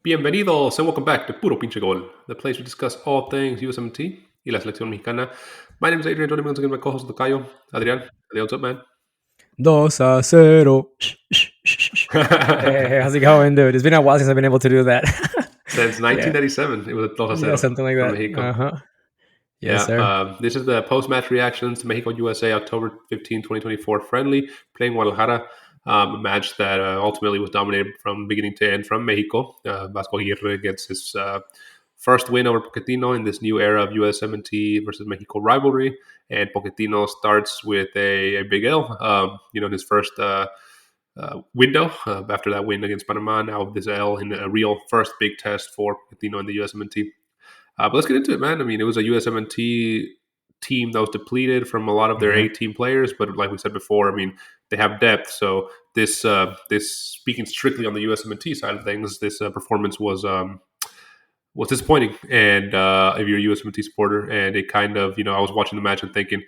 Bienvenidos and welcome back to Puro Pinche Gol, the place we discuss all things Usmnt y la selección mexicana. My name is Adrian, joining me once again my co-host Tocayo, Adrian. Adrian, what's up, man? 2-0. Hey, how's it going, dude? It's been a while since I've been able to do that. Since Yeah, 1997, it was a 2 yeah, cero something like from that. Mexico. Yes, Yeah, sir. this is the post-match reactions to Mexico-USA October 15, 2024 friendly, playing Guadalajara, a match that ultimately was dominated from beginning to end from Mexico. Vasco Aguirre gets his first win over Pochettino in this new era of USMNT versus Mexico rivalry, and Pochettino starts with a big L, in his first window after that win against Panama. Now this L in a real first big test for Pochettino in the USMNT. But let's get into it, man. I mean, it was a USMNT team that was depleted from a lot of their hmm 18 players, but like we said before, I mean, they have depth. So this speaking strictly on the USMNT side of things, this performance was disappointing. And if you're a USMNT supporter, and it kind of, I was watching the match and thinking,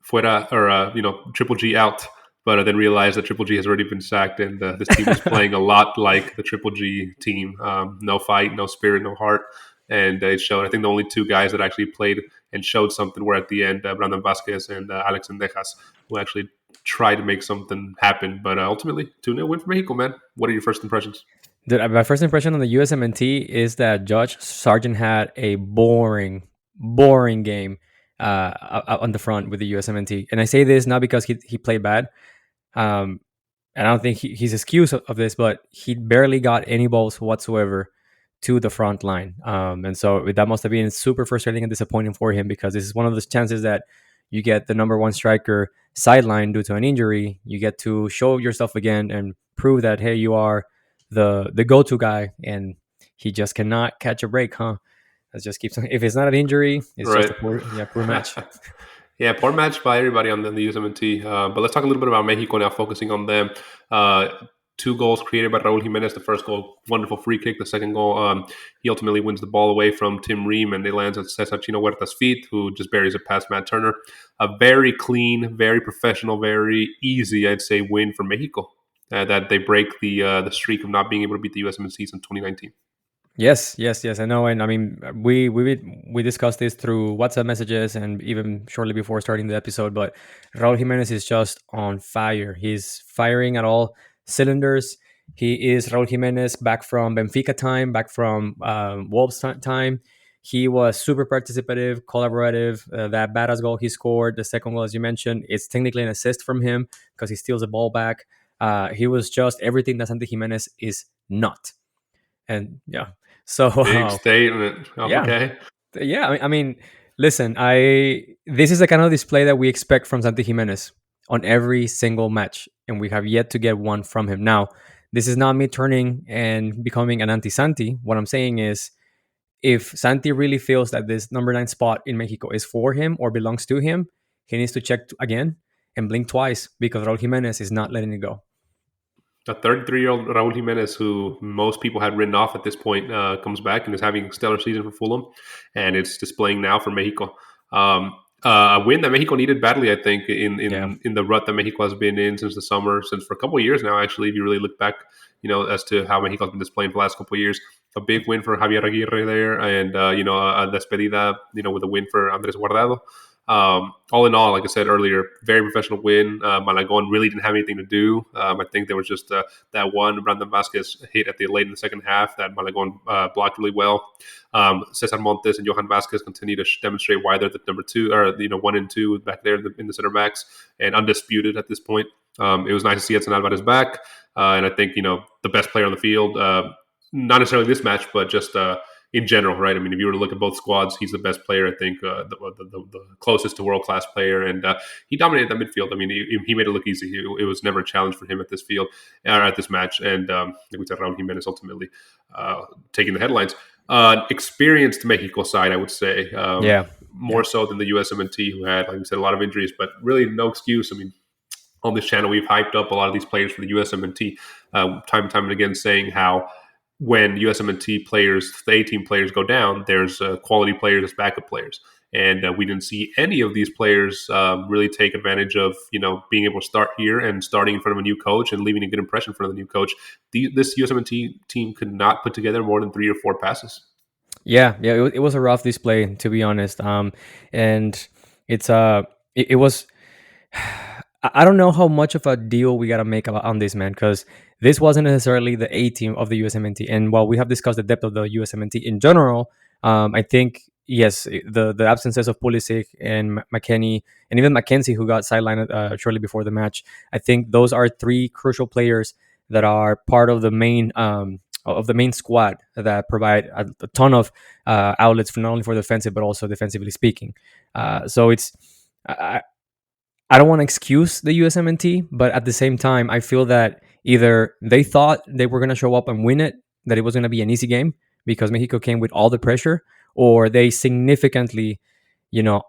fuera or Triple G out. But I then realized that Triple G has already been sacked, and this team was playing a lot like the Triple G team. No fight, no spirit, no heart, and it showed. I think the only two guys that actually played and showed something were at the end, Brandon Vasquez and Alex Endejas, who actually tried to make something happen. But ultimately, 2-0 win for Mexico, man. What are your first impressions? Dude, my first impression on the USMNT is that Judge Sargent had a boring game on the front with the USMNT. And I say this not because he played bad. Um, and I don't think he's excuse of this, but he barely got any balls whatsoever to the front line. And so that must have been super frustrating and disappointing for him, because this is one of those chances that you get the number one striker sidelined due to an injury. You get to show yourself again and prove that, hey, you are the go-to guy, and he just cannot catch a break, huh? That just keeps. If it's not an injury, it's just Right. a poor match. Yeah, poor match by everybody on the USMNT. But let's talk a little bit about Mexico now, focusing on them. Uh, Two goals created by Raul Jimenez. The first goal, wonderful free kick. The second goal, he ultimately wins the ball away from Tim Ream, and it lands at Cesar Chino Huerta's feet, who just buries it past Matt Turner. A very clean, very professional, very easy, I'd say, win for Mexico. That they break the streak of not being able to beat the USMNT since 2019. Yes. I know, and I mean, we discussed this through WhatsApp messages and even shortly before starting the episode. But Raul Jimenez is just on fire. He's firing at all cylinders. He is Raul Jimenez back from Benfica time, back from Wolves time. He was super participative, collaborative. That badass goal he scored, the second goal, as you mentioned, it's technically an assist from him because he steals the ball back. He was just everything that Santi Jimenez is not. And yeah, so Big statement. yeah, Okay. yeah. I mean, listen, I this is the kind of display that we expect from Santi Jimenez on every single match, and we have yet to get one from him. Now, this is not me turning and becoming an anti-Santi. What I'm saying is, if Santi really feels that this number 9 spot in Mexico is for him or belongs to him, he needs to check again and blink twice, because Raul Jimenez is not letting it go. A 33-year-old Raul Jimenez, who most people had written off at this point, comes back and is having a stellar season for Fulham, and it's displaying now for Mexico. A win that Mexico needed badly, I think, Yeah. in the rut that Mexico has been in since the summer, since for a couple of years now. Actually, if you really look back, as to how Mexico has been displaying for the last couple of years, a big win for Javieraguirre there, and a despedida, with a win for Andres Guardado. All in all, like I said earlier, very professional win. Malagon really didn't have anything to do. I think there was just that one Brandon Vasquez hit at the late in the second half that Malagon blocked really well. Cesar Montes and Johan Vasquez continue to demonstrate why they're the number two, or 1 and 2 back there in the center backs, and undisputed at this point. It was nice to see Edson Alvarez back, and I think the best player on the field. Not necessarily this match, but just in general, right? I mean, if you were to look at both squads, he's the best player, I think, the closest to world-class player, and he dominated that midfield. I mean, he made it look easy. It was never a challenge for him at this field, or at this match, and like we said, Raul Jimenez ultimately taking the headlines. Experienced Mexico side, I would say, Yeah. more so than the USMNT, who had, like we said, a lot of injuries, but really no excuse. I mean, on this channel, we've hyped up a lot of these players for the USMNT time and time again, saying how when USMNT players, the A team players go down, there's quality players as backup players. and we didn't see any of these players really take advantage of being able to start here and starting in front of a new coach and leaving a good impression in front of the new coach. This USMNT team could not put together more than 3 or 4 passes. Yeah, it was a rough display, to be honest. And it's it was. I don't know how much of a deal we gotta make on this, man, because this wasn't necessarily the A team of the USMNT. And while we have discussed the depth of the USMNT in general, I think yes, the absences of Pulisic and McKennie and even Mackenzie, who got sidelined shortly before the match, I think those are 3 crucial players that are part of the main squad that provide a ton of outlets for not only for defensive but also defensively speaking. So it's I don't want to excuse the USMNT, but at the same time, I feel that either they thought they were going to show up and win it, that it was going to be an easy game because Mexico came with all the pressure, or they significantly,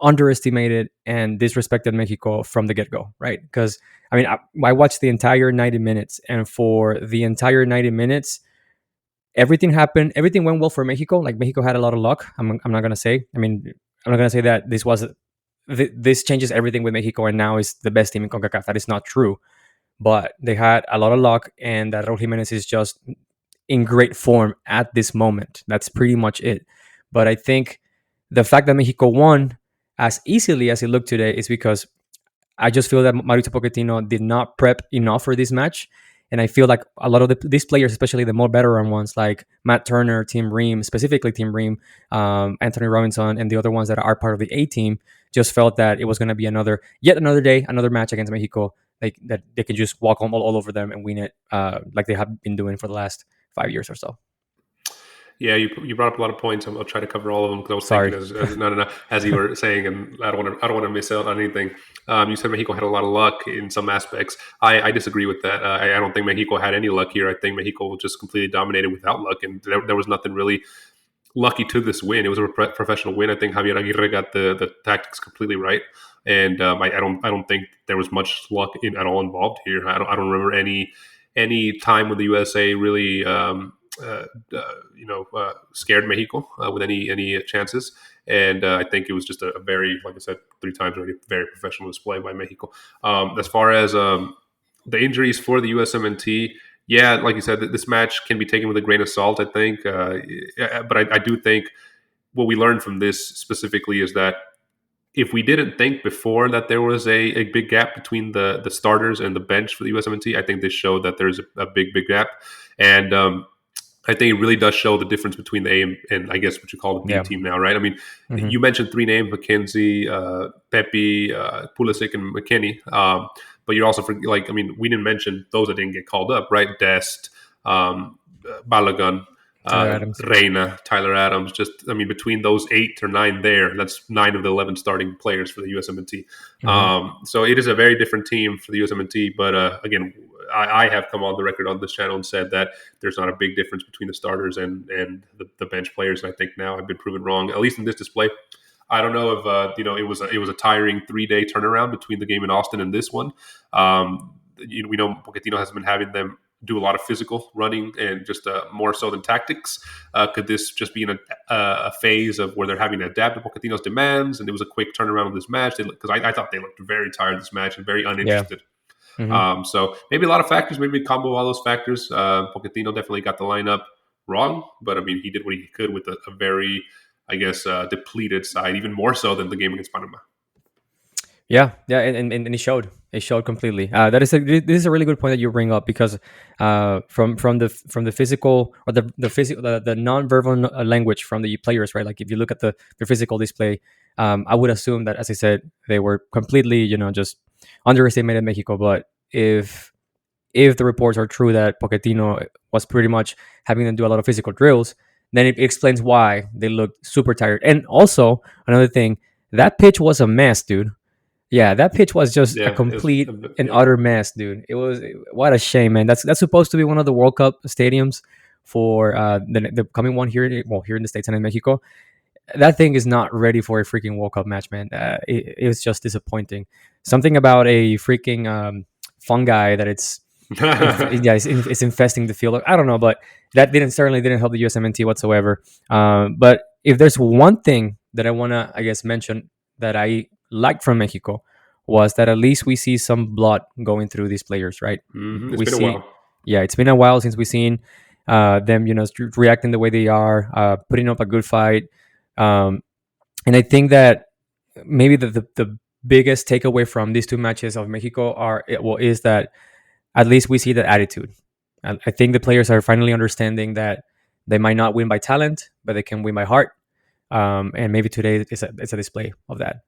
underestimated and disrespected Mexico from the get-go, right? Because, I mean, I watched the entire 90 minutes, and for the entire 90 minutes, everything happened. Everything went well for Mexico. Like, Mexico had a lot of luck. I'm not going to say. I mean, I'm not going to say that this changes everything with Mexico and now is the best team in CONCACAF. That is not true. But they had a lot of luck, and that Raul Jimenez is just in great form at this moment. That's pretty much it. But I think the fact that Mexico won as easily as it looked today is because I just feel that Mauricio Pochettino did not prep enough for this match. And I feel like a lot of these players, especially the more veteran ones like Matt Turner, Tim Ream, specifically Tim Ream, Anthony Robinson, and the other ones that are part of the A team, just felt that it was going to be yet another day, another match against Mexico, like that they could just walk all over them and win it, like they have been doing for the last 5 years or so. Yeah, you brought up a lot of points. I'll try to cover all of them because I was Sorry. thinking as you were saying, and I don't want to miss out on anything. You said Mexico had a lot of luck in some aspects. I disagree with that. I don't think Mexico had any luck here. I think Mexico just completely dominated without luck, and there was nothing really lucky to this win. It was a professional win. I think Javieraguirre got the tactics completely right, and I don't think there was much luck at all involved here. I don't remember any time when the USA really scared Mexico with any chances. And I think it was just a very, like I said 3 times already, very professional display by Mexico. As far as the injuries for the USMNT, yeah, like you said, this match can be taken with a grain of salt, I think. But I do think what we learned from this specifically is that if we didn't think before that there was a big gap between the starters and the bench for the USMNT, I think this showed that there's a big gap. And I think it really does show the difference between the A and I guess what you call the B team now, right? I mean, you mentioned 3 names: Mackenzie, Pepe, Pulisic, and McKennie. But you're also, we didn't mention those that didn't get called up, right? Dest, Balogun, Reina, Tyler Adams. Between those 8 or 9 there, that's 9 of the 11 starting players for the USMNT. So it is a very different team for the USMNT. But again, I have come on the record on this channel and said that there's not a big difference between the starters and the bench players. And I think now I've been proven wrong, at least in this display. I don't know if it was a tiring 3-day turnaround between the game in Austin and this one. We know Pochettino has been having them do a lot of physical running and just more so than tactics. Could this just be in a phase of where they're having to adapt to Pochettino's demands? And it was a quick turnaround of this match because I thought they looked very tired this match and very uninterested. Yeah. So maybe a lot of factors, maybe a combo of all those factors. Pochettino definitely got the lineup wrong, but he did what he could with a very, depleted side, even more so than the game against Panama. Yeah, and it showed. It showed completely. This is a really good point that you bring up because from the physical or the non-verbal language from the players, right? Like if you look at the physical display, I would assume that, as I said, they were completely just underestimated Mexico. But if the reports are true that Pochettino was pretty much having them do a lot of physical drills, then it explains why they looked super tired. And also another thing, that pitch was a mess, dude. Yeah, that pitch was just a complete and utter mess, dude. It was, what a shame, man. That's supposed to be one of the World Cup stadiums for the coming one here in the States and in Mexico. That thing is not ready for a freaking World Cup match, man. It was just disappointing. Something about a freaking fungi that it's infesting the field. I don't know, but that certainly didn't help the USMNT whatsoever. But if there's one thing that I want to, I guess, mention that I liked from Mexico was that at least we see some blood going through these players, right? It's We been a see, while. yeah, it's been a while since we've seen them, reacting the way they are, putting up a good fight. Um, and I think that maybe the biggest takeaway from these two matches of Mexico is that at least we see that attitude. I think the players are finally understanding that they might not win by talent, but they can win by heart. And maybe today it's a display of that.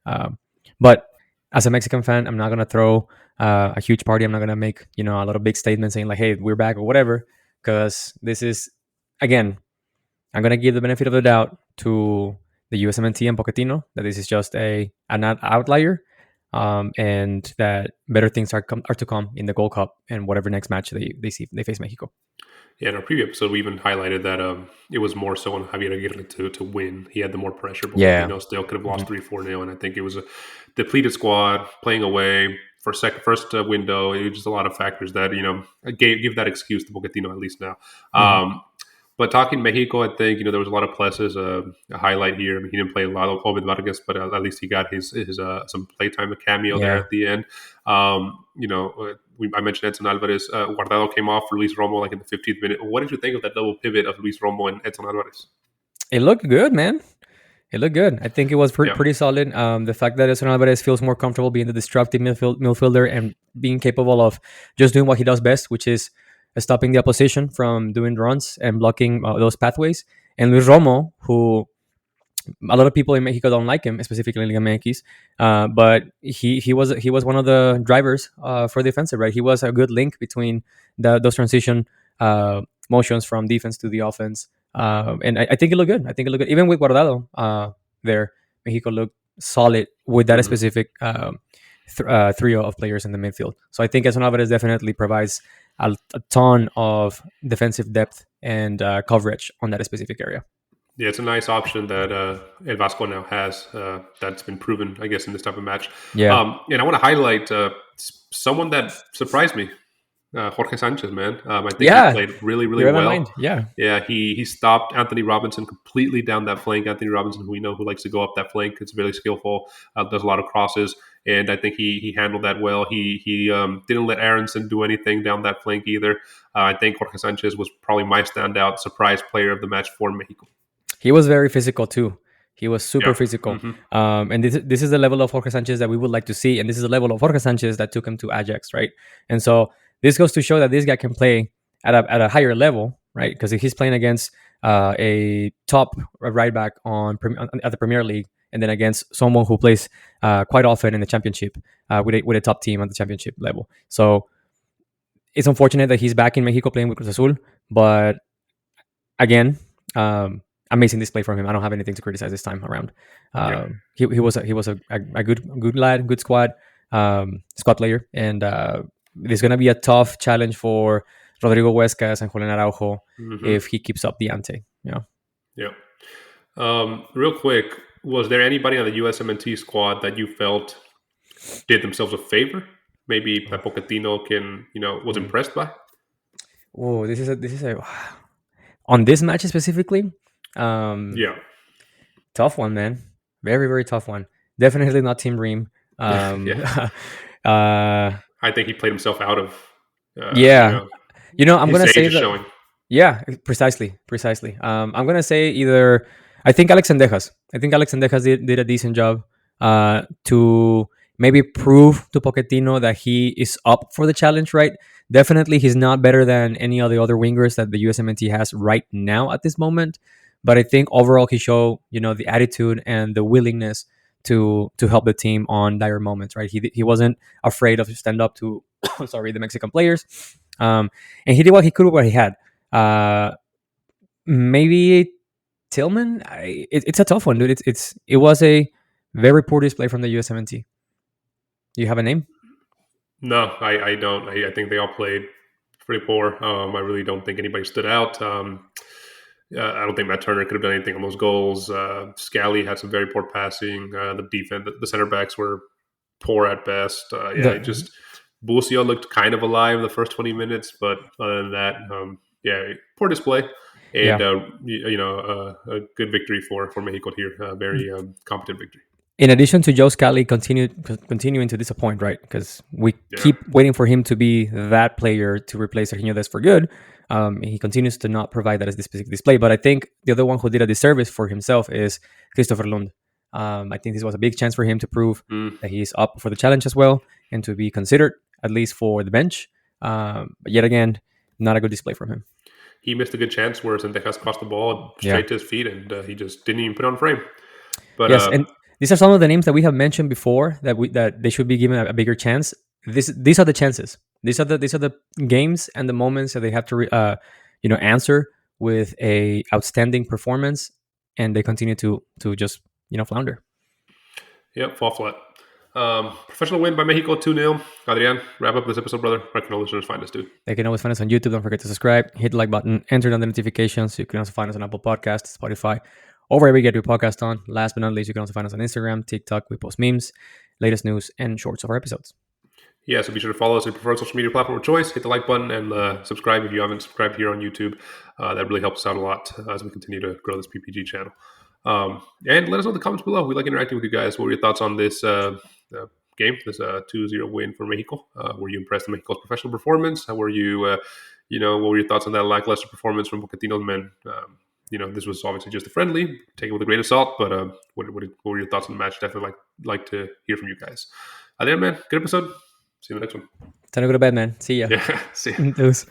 But as a Mexican fan, I'm not gonna throw a huge party. I'm not gonna make a lot of big statements saying like, "Hey, we're back" or whatever, because this is, again, I'm gonna give the benefit of the doubt to the USMNT and Pochettino that this is just an outlier, and that better things are to come in the Gold Cup and whatever next match they face Mexico. Yeah, in our preview episode, we even highlighted that it was more so on Javier Aguirre to win. He had the more pressure. Yeah. Pochettino still could have Mhm. lost 3-4-0, and I think it was a depleted squad playing away for first window. It was just a lot of factors that give that excuse to Pochettino at least now. Mhm. But talking Mexico, I think there was a lot of pluses. A highlight here. I mean, he didn't play a lot of Vargas, but at least he got his some playtime, a cameo there Yeah. at the end. I mentioned Edson Alvarez. Guardado came off for Luis Romo like in the 15th minute. What did you think of that double pivot of Luis Romo and Edson Alvarez? It looked good, man. It looked good. I think it was Yeah. pretty solid. The fact that Edson Alvarez feels more comfortable being the destructive midfielder and being capable of just doing what he does best, which is stopping the opposition from doing runs and blocking those pathways. And Luis Romo, who a lot of people in Mexico don't like him, specifically in ligamx, but he was one of the drivers for the offensive. Right, he was a good link between those transition motions from defense to the offense, and I think it looked good. I think it looked good, even with Guardado there. Mexico looked solid with that Mhm. specific trio of players in the midfield. So I think Edson Alvarez definitely provides a ton of defensive depth and coverage on that specific area. Yeah, it's a nice option that El Vasco now has. That's been proven, I guess, in this type of match. Yeah, And I want to highlight someone that surprised me, Jorge Sanchez. Man, I think he yeah, played really, you really read my well. mind. Yeah. Yeah, he stopped Anthony Robinson completely down that flank. Anthony Robinson, who we know who likes to go up that flank, it's really skillful. Does a lot of crosses, and I think he handled that well. He didn't let Aronson do anything down that flank either. I think Jorge Sanchez was probably my standout surprise player of the match for Mexico. He was very physical too. He was super Yeah. physical. Hmm. And this is the level of Jorge Sanchez that we would like to see. And this is the level of Jorge Sanchez that took him to Ajax, right? And so this goes to show that this guy can play at a higher level, right? Because he's playing against a top right back at the Premier League, and then against someone who plays quite often in the Championship with a top team at the Championship level. So it's unfortunate that he's back in Mexico playing with Cruz Azul, but again, amazing display from him. I don't have anything to criticize this time around. Yeah. He was a good lad, good squad player, and there's gonna be a tough challenge for Rodrigo Huescas and Julianaraujo Hmm. if he keeps up the ante. Yeah. Real quick, was there anybody on the USMNT squad that you felt did themselves a favor? Maybe that Pochettino was Mm. impressed by? Oh, this is a on this match specifically. Um, Yeah. Tough one, man. Very very tough one. Definitely not Team Ream. Um, Yeah. uh, I think he played himself out of, yeah, I'm his gonna age say is that. showing. Yeah, precisely. I'm gonna say either. I think Alex Sendejas. I think Alex Sendejas did a decent job to maybe prove to Pochettino that he is up for the challenge. Right? Definitely, he's not better than any of the other wingers that the USMNT has right now at this moment. But I think overall he showed the attitude and the willingness to help the team on dire moments. Right? He wasn't afraid of stand up to sorry, the Mexican players. And he did what he could with what he had. Uh, Maybe Tillman. It's a tough one, dude. It was a very poor display from the USMNT. Do you have a name? No, I don't. I think they all played pretty poor. I really don't think anybody stood out. I don't think Matt Turner could have done anything on those goals. Scally had some very poor passing. The defense, the center backs were poor at best. Yeah, it The just Busio looked kind of alive the first 20 minutes, but other than that, yeah, poor display. and Yeah. a good victory for Mexico here. Very competent victory. In addition to Joe Scally continuing to disappoint, right? Because we Yeah. keep waiting for him to be that player to replace Sergio Des for good. He continues to not provide that as this specific display. But I think the other one who did a disservice for himself is Christopher Lund. I think this was a big chance for him to prove Mm. that he's up for the challenge as well and to be considered at least for the bench. But yet again, not a good display from him. He missed a good chance where Sendejas crossed the ball Yeah. straight to his feet, and he just didn't even put on frame. But Yes, and these are some of the names that we have mentioned before that they should be given a bigger chance. These are the chances. These are the games and the moments that they have to answer with a outstanding performance, and they continue to just flounder. yep, fall flat. Professional win by Mexico 2-0. Adrian, wrap up this episode, brother. Where can all listeners find us, dude? They can always find us on YouTube. Don't forget to subscribe, hit the like button, enter on the notifications. You can also find us on Apple Podcasts, Spotify, or wherever you get your podcast on. Last but not least, you can also find us on Instagram, TikTok. We post memes, latest news, and shorts of our episodes. Yeah, so be sure to follow us on your preferred social media platform of choice. Hit the like button and subscribe if you haven't subscribed here on YouTube. That really helps us out a lot as we continue to grow this PPG channel. And let us know in the comments below. We like interacting with you guys. What were your thoughts on this game, this 2-0 win for Mexico? Were you impressed with Mexico's professional performance? How were you, what were your thoughts on that lackluster performance from Pochettino's men? This was obviously just a friendly. Take it with a grain of salt. But what were your thoughts on the match? Definitely like to hear from you guys. There, man. Good episode. See you in the next one. Time to go to bed, man. See ya. Yeah, see ya. Deuce.